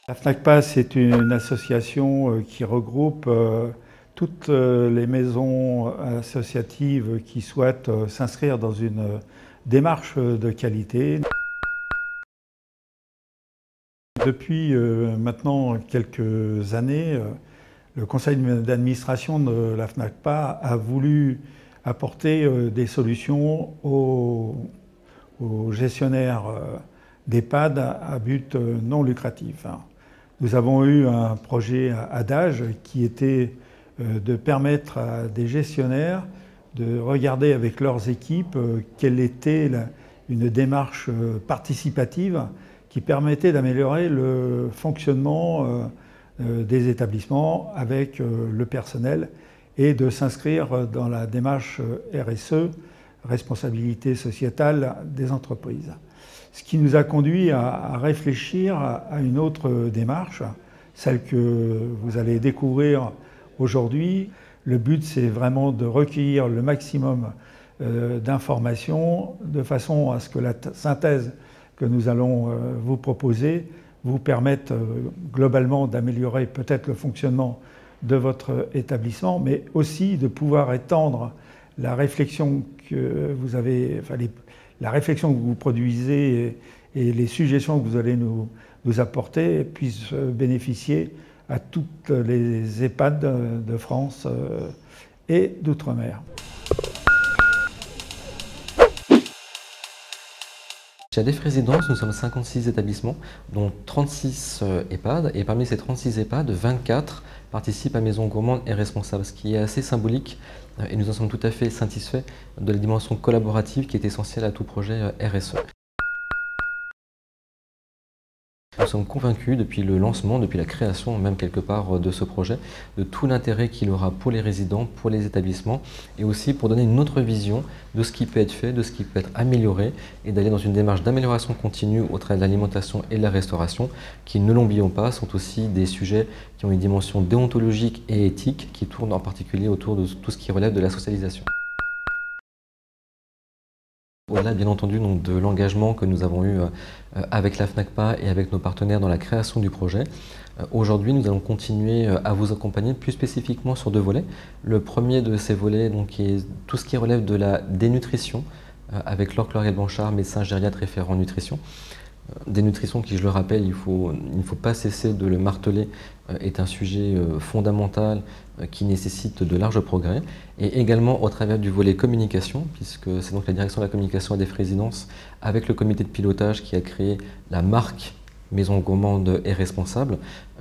La FNACPA, c'est une association qui regroupe toutes les maisons associatives qui souhaitent s'inscrire dans une démarche de qualité. Depuis maintenant quelques années, le conseil d'administration de la FNACPA a voulu apporter des solutions aux gestionnaires d'EHPAD à but non lucratif. Nous avons eu un projet adage qui était de permettre à des gestionnaires de regarder avec leurs équipes quelle était une démarche participative qui permettait d'améliorer le fonctionnement des établissements avec le personnel et de s'inscrire dans la démarche RSE, responsabilité sociétale des entreprises. Ce qui nous a conduit à réfléchir à une autre démarche, celle que vous allez découvrir aujourd'hui. Le but, c'est vraiment de recueillir le maximum d'informations de façon à ce que la synthèse que nous allons vous proposer vous permette globalement d'améliorer peut-être le fonctionnement de votre établissement, mais aussi de pouvoir étendre la réflexion que vous avez, la réflexion que vous produisez et les suggestions que vous allez nous apporter puissent bénéficier à toutes les EHPAD de France et d'outre-mer. Chez ADF Résidence, nous sommes 56 établissements, dont 36 EHPAD, et parmi ces 36 EHPAD, 24 participent à Maison Gourmande et Responsable, ce qui est assez symbolique, et nous en sommes tout à fait satisfaits de la dimension collaborative qui est essentielle à tout projet RSE. Nous sommes convaincus depuis le lancement, depuis la création même quelque part de ce projet, de tout l'intérêt qu'il aura pour les résidents, pour les établissements et aussi pour donner une autre vision de ce qui peut être fait, de ce qui peut être amélioré et d'aller dans une démarche d'amélioration continue au travers de l'alimentation et de la restauration qui, ne l'oublions pas, sont aussi des sujets qui ont une dimension déontologique et éthique qui tournent en particulier autour de tout ce qui relève de la socialisation. Au-delà, bien entendu, donc, de l'engagement que nous avons eu avec la FNACPA et avec nos partenaires dans la création du projet, aujourd'hui, nous allons continuer à vous accompagner plus spécifiquement sur deux volets. Le premier de ces volets donc, est tout ce qui relève de la dénutrition, avec Laure Clairiel-Blanchard, médecin gériatre référent nutrition. Dénutrition qui, je le rappelle, il ne faut pas cesser de le marteler, est un sujet fondamental qui nécessite de larges progrès. Et également au travers du volet communication, puisque c'est donc la direction de la communication ADF Résidence avec le comité de pilotage qui a créé la marque Maison Gourmande et Responsable.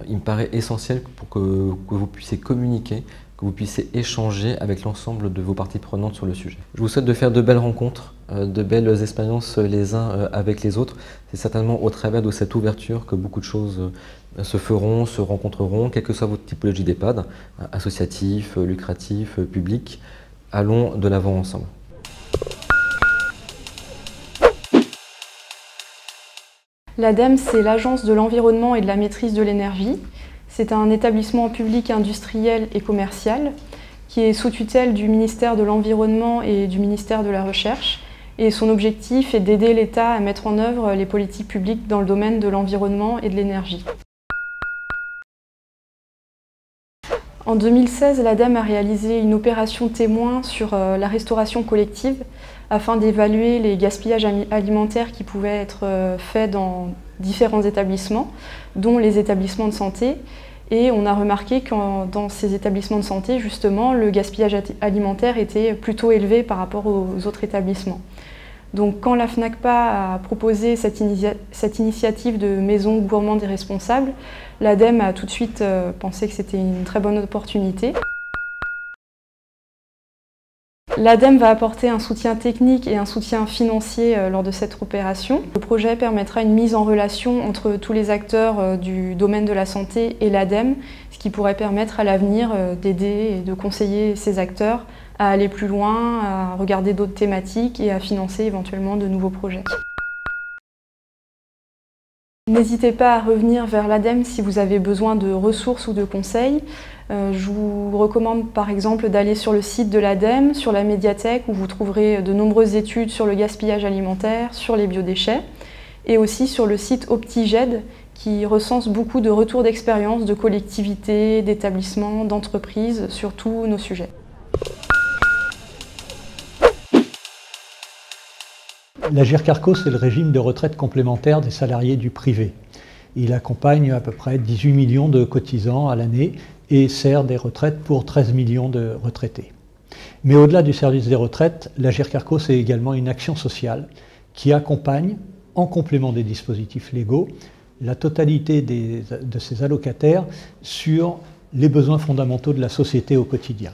Il me paraît essentiel pour que vous puissiez communiquer, que vous puissiez échanger avec l'ensemble de vos parties prenantes sur le sujet. Je vous souhaite de faire de belles rencontres, de belles expériences les uns avec les autres. C'est certainement au travers de cette ouverture que beaucoup de choses se feront, se rencontreront, quelle que soit votre typologie d'EHPAD, associatif, lucratif, public. Allons de l'avant ensemble. L'ADEME, c'est l'Agence de l'environnement et de la maîtrise de l'énergie. C'est un établissement public industriel et commercial qui est sous tutelle du ministère de l'Environnement et du ministère de la Recherche. Et son objectif est d'aider l'État à mettre en œuvre les politiques publiques dans le domaine de l'environnement et de l'énergie. En 2016, l'ADEME a réalisé une opération témoin sur la restauration collective afin d'évaluer les gaspillages alimentaires qui pouvaient être faits dans différents établissements, dont les établissements de santé. Et on a remarqué que dans ces établissements de santé, justement, le gaspillage alimentaire était plutôt élevé par rapport aux autres établissements. Donc quand la FNACPA a proposé cette initiative de Maison Gourmande et Responsable, l'ADEME a tout de suite pensé que c'était une très bonne opportunité. L'ADEME va apporter un soutien technique et un soutien financier lors de cette opération. Le projet permettra une mise en relation entre tous les acteurs du domaine de la santé et l'ADEME, ce qui pourrait permettre à l'avenir d'aider et de conseiller ces acteurs à aller plus loin, à regarder d'autres thématiques et à financer éventuellement de nouveaux projets. N'hésitez pas à revenir vers l'ADEME si vous avez besoin de ressources ou de conseils. Je vous recommande par exemple d'aller sur le site de l'ADEME, sur la médiathèque où vous trouverez de nombreuses études sur le gaspillage alimentaire, sur les biodéchets, et aussi sur le site Optiged qui recense beaucoup de retours d'expérience de collectivités, d'établissements, d'entreprises sur tous nos sujets. L'Agirc Arrco, c'est le régime de retraite complémentaire des salariés du privé. Il accompagne à peu près 18 millions de cotisants à l'année et sert des retraites pour 13 millions de retraités. Mais au-delà du service des retraites, l'Agirc Arrco, c'est également une action sociale qui accompagne, en complément des dispositifs légaux, la totalité de ses allocataires sur les besoins fondamentaux de la société au quotidien.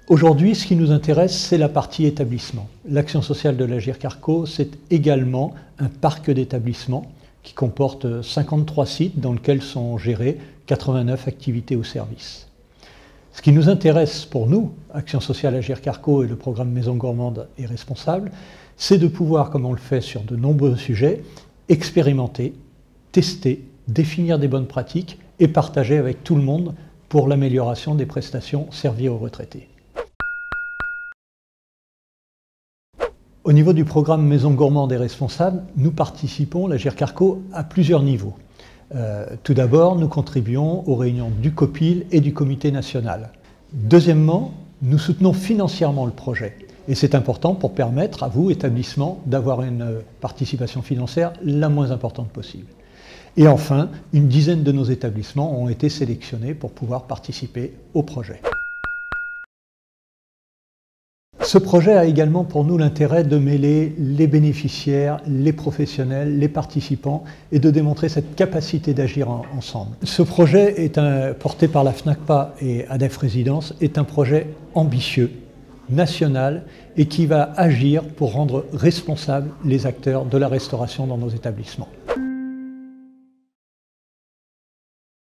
Aujourd'hui, ce qui nous intéresse, c'est la partie établissement. L'action sociale de l'Agirc Arrco, c'est également un parc d'établissements qui comporte 53 sites dans lesquels sont gérées 89 activités ou services. Ce qui nous intéresse pour nous, Action sociale Agirc Arrco et le programme Maison Gourmande et Responsable, c'est de pouvoir, comme on le fait sur de nombreux sujets, expérimenter, tester, définir des bonnes pratiques et partager avec tout le monde pour l'amélioration des prestations servies aux retraités. Au niveau du programme Maison Gourmande et Responsable, nous participons, l'Agirc Arrco, à plusieurs niveaux. Tout d'abord, nous contribuons aux réunions du COPIL et du Comité national. Deuxièmement, nous soutenons financièrement le projet. Et c'est important pour permettre à vous, établissements, d'avoir une participation financière la moins importante possible. Et enfin, une dizaine de nos établissements ont été sélectionnés pour pouvoir participer au projet. Ce projet a également pour nous l'intérêt de mêler les bénéficiaires, les professionnels, les participants et de démontrer cette capacité d'agir ensemble. Ce projet, porté par la FNACPA et ADEF Résidence, est un projet ambitieux, national et qui va agir pour rendre responsables les acteurs de la restauration dans nos établissements.